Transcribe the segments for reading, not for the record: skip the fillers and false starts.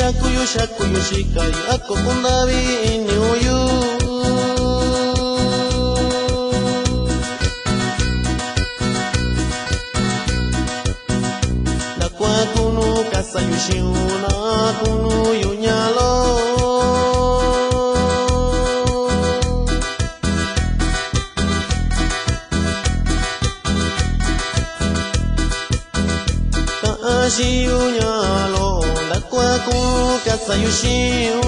shakuyu shakuyu shikai ako kundabi inyuyu Nakwa kunu kasayu shiuna kunu yunyalo Shiu nyalo lakwa ku kasayu shiu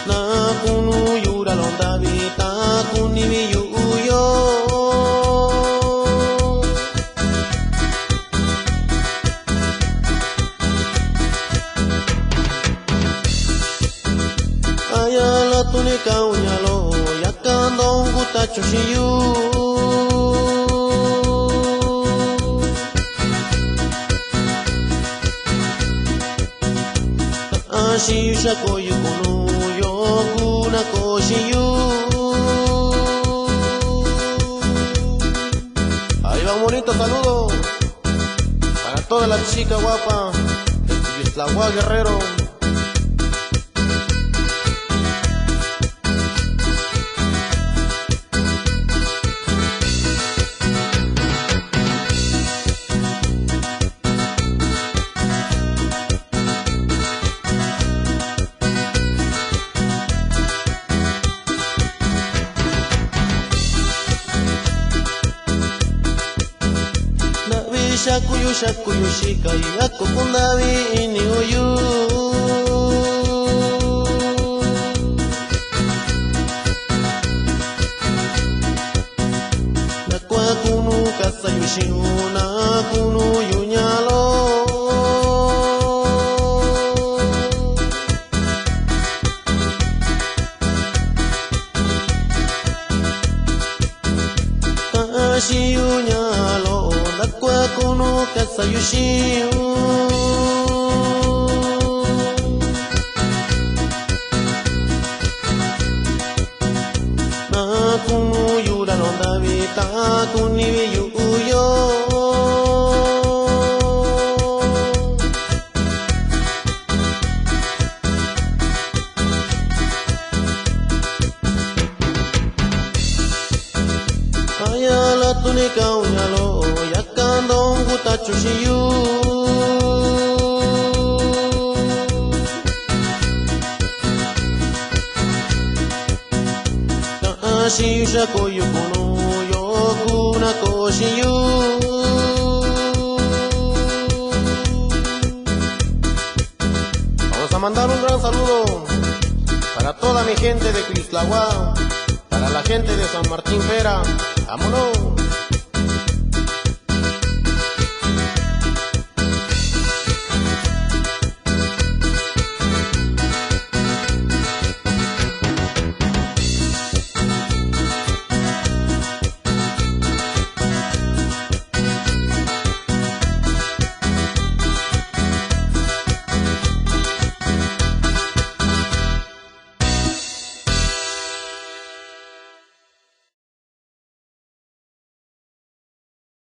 na kunu yura londa vita kuni mi yuyo ayala tunika unyalo Kandong guta chushiyu Ashiyu shakoyu kunu yoku na koshiyu Ahí va un bonito saludo para toda la chica guapa de Tlahuac Guerrero Shakuyu shakuyu shikai ako kundabi inyuyu Nakwa kunu kasayu shiuna kunu yunyalo Shiu nyalo Nakwa kunu kasayu shiu Na kunu yura londa vita kuni yuyo Ayala tunika unyalo yakandong guta chushiyu Ashiyu shakoyu kunu yoku na koshiyu Vamos a mandar un gran saludo para toda mi gente de Tlahuac, para la gente de San Martín Vera. ¡Vámonos!